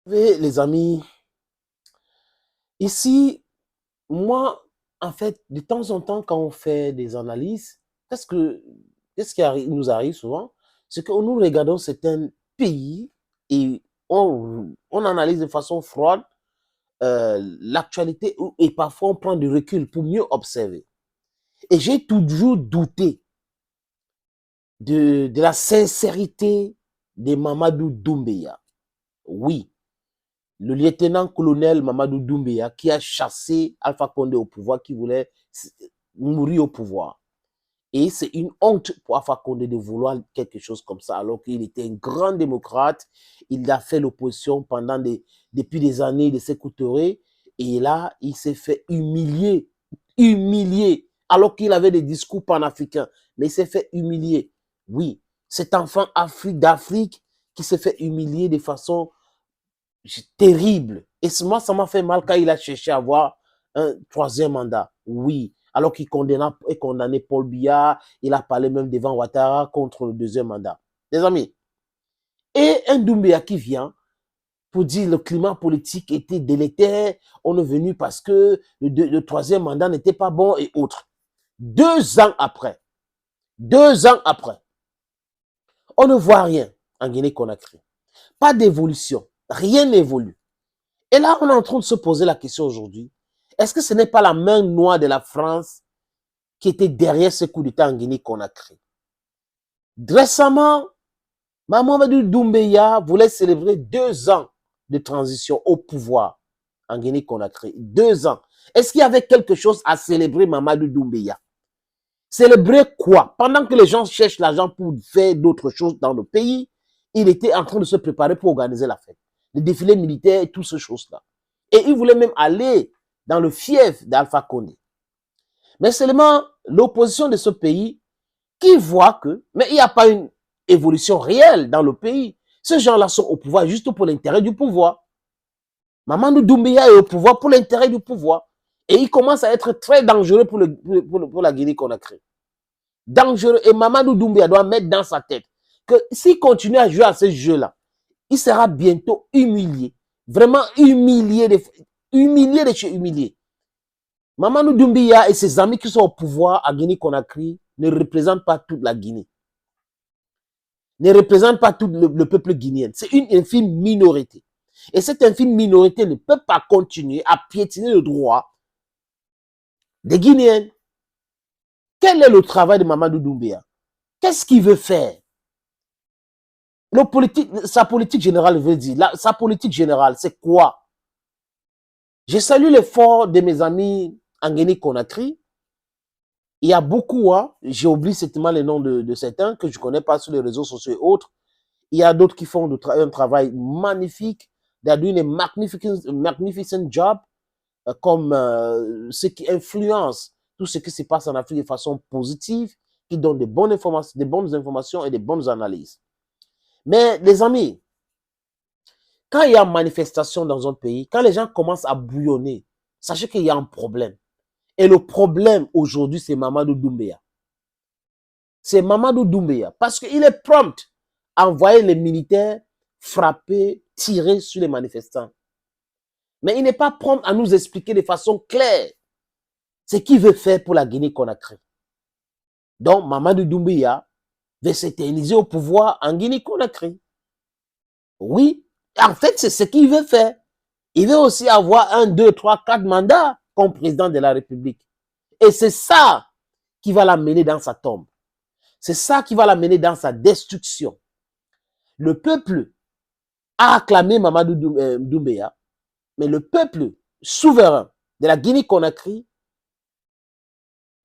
Vous savez, les amis, ici, moi, en fait, de temps en temps, quand on fait des analyses, qu'est-ce que, qu'est-ce qui nous arrive souvent? C'est que nous regardons certains pays et on analyse de façon froide l'actualité et parfois on prend du recul pour mieux observer. Et j'ai toujours douté de la sincérité de Mamadou Doumbéya. Oui, le lieutenant-colonel Mamadou Doumbéya qui a chassé Alpha Condé au pouvoir, qui voulait mourir au pouvoir. Et c'est une honte pour Alpha Condé de vouloir quelque chose comme ça, alors qu'il était un grand démocrate. Il a fait l'opposition depuis des années de Sékou Touré. Et là, il s'est fait humilier, alors qu'il avait des discours panafricains. Mais il s'est fait humilier. Oui, cet enfant d'Afrique qui s'est fait humilier de façon terrible. Et moi, ça m'a fait mal quand il a cherché à avoir un troisième mandat. Oui. Alors qu'il condamnait Paul Biya, il a parlé même devant Ouattara contre le deuxième mandat. Les amis, et un Doumbéya qui vient pour dire que le climat politique était délétère, on est venu parce que le troisième mandat n'était pas bon et autres. 2 ans après, on ne voit rien en Guinée-Conakry. Pas d'évolution, rien n'évolue. Et là, on est en train de se poser la question aujourd'hui, est-ce que ce n'est pas la main noire de la France qui était derrière ce coup d'État en Guinée-Conakry? Récemment, Mamadou Doumbéya voulait célébrer 2 ans de transition au pouvoir en Guinée-Conakry. 2 ans. Est-ce qu'il y avait quelque chose à célébrer, Mamadou Doumbéya? Célébrer quoi? Pendant que les gens cherchent l'argent pour faire d'autres choses dans le pays, il était en train de se préparer pour organiser la fête. Le défilé militaire et toutes ces choses-là. Et il voulait même aller dans le fief d'Alpha Condé. Mais seulement l'opposition de ce pays qui voit que, mais il n'y a pas une évolution réelle dans le pays. Ces gens-là sont au pouvoir juste pour l'intérêt du pouvoir. Mamadou Doumbéya est au pouvoir pour l'intérêt du pouvoir. Et il commence à être très dangereux pour la Guinée-Conakry. Dangereux. Et Mamadou Doumbéya doit mettre dans sa tête que s'il continue à jouer à ce jeu-là, il sera bientôt humilié. Vraiment humilié de chez humilié. Mamadou Doumbéya et ses amis qui sont au pouvoir à Guinée-Conakry ne représentent pas toute la Guinée. Ne représentent pas tout le peuple guinéen. C'est une infime minorité. Et cette infime minorité ne peut pas continuer à piétiner le droit des Guinéens. Quel est le travail de Mamadou Doumbéya? Qu'est-ce qu'il veut faire? Sa politique générale veut dire, sa politique générale, c'est quoi? Je salue l'effort de mes amis en Guinée-Conakry. Il y a beaucoup, hein, j'ai oublié certainement les noms de certains que je ne connais pas sur les réseaux sociaux et autres. Il y a d'autres qui font un travail magnifique. They are doing a magnificent job, comme ceux qui influencent tout ce qui se passe en Afrique de façon positive, qui donnent des bonnes informations et des bonnes analyses. Mais les amis, quand il y a manifestation dans un pays, quand les gens commencent à bouillonner, sachez qu'il y a un problème. Et le problème aujourd'hui, c'est Mamadou Doumbéya. C'est Mamadou Doumbéya. Parce qu'il est prompt à envoyer les militaires frapper, tirer sur les manifestants. Mais il n'est pas prompt à nous expliquer de façon claire ce qu'il veut faire pour la Guinée-Conakry. Donc, Mamadou Doumbéya veut s'éterniser au pouvoir en Guinée-Conakry. Oui, en fait, c'est ce qu'il veut faire. Il veut aussi avoir 1, 2, 3, 4 mandats comme président de la République. Et c'est ça qui va l'amener dans sa tombe. C'est ça qui va l'amener dans sa destruction. Le peuple a acclamé Mamadou Doumbéya, mais le peuple souverain de la Guinée-Conakry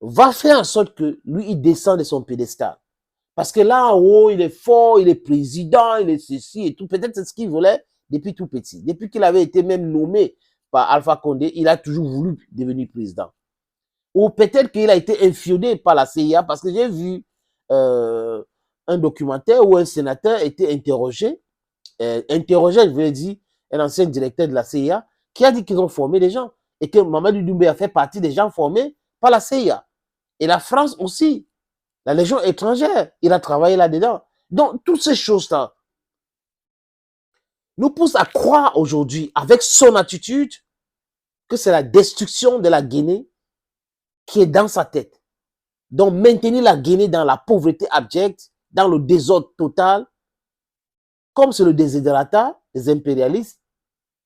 va faire en sorte que lui, il descend de son pédestal. Parce que là en haut, il est fort, il est président, il est ceci et tout. Peut-être c'est ce qu'il voulait depuis tout petit. Depuis qu'il avait été même nommé par Alpha Condé, il a toujours voulu devenir président. Ou peut-être qu'il a été infiodé par la CIA, parce que j'ai vu un documentaire où un sénateur était interrogé, je veux dire, un ancien directeur de la CIA, qui a dit qu'ils ont formé des gens et que Mamadou Doumbéya fait partie des gens formés par la CIA. Et la France aussi, la Légion étrangère, il a travaillé là-dedans. Donc, toutes ces choses-là, nous pousse à croire aujourd'hui, avec son attitude, que c'est la destruction de la Guinée qui est dans sa tête. Donc, maintenir la Guinée dans la pauvreté abjecte, dans le désordre total, comme c'est le desiderata des impérialistes,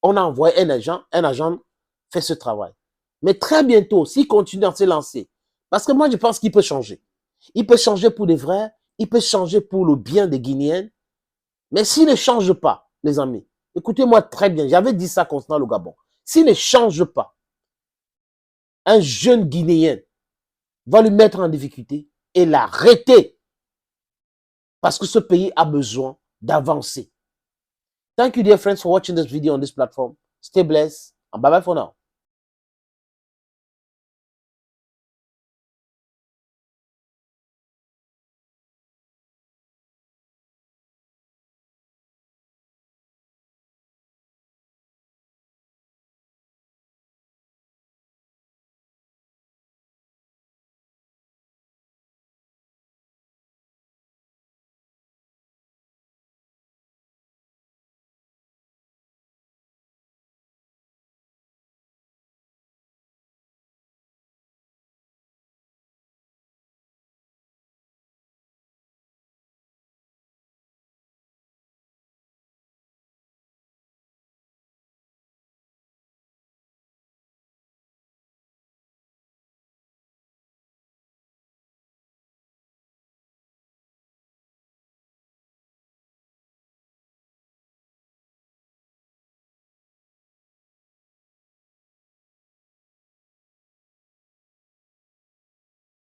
on a envoyé un agent fait ce travail. Mais très bientôt, s'il continue à se lancer, parce que moi, je pense qu'il peut changer. Il peut changer pour des vrais, il peut changer pour le bien des Guinéens, mais s'il ne change pas, les amis, écoutez-moi très bien, j'avais dit ça concernant le Gabon, s'il ne change pas, un jeune Guinéen va lui mettre en difficulté et l'arrêter, parce que ce pays a besoin d'avancer. Thank you, dear friends, for watching this video on this platform. Stay blessed and bye-bye for now.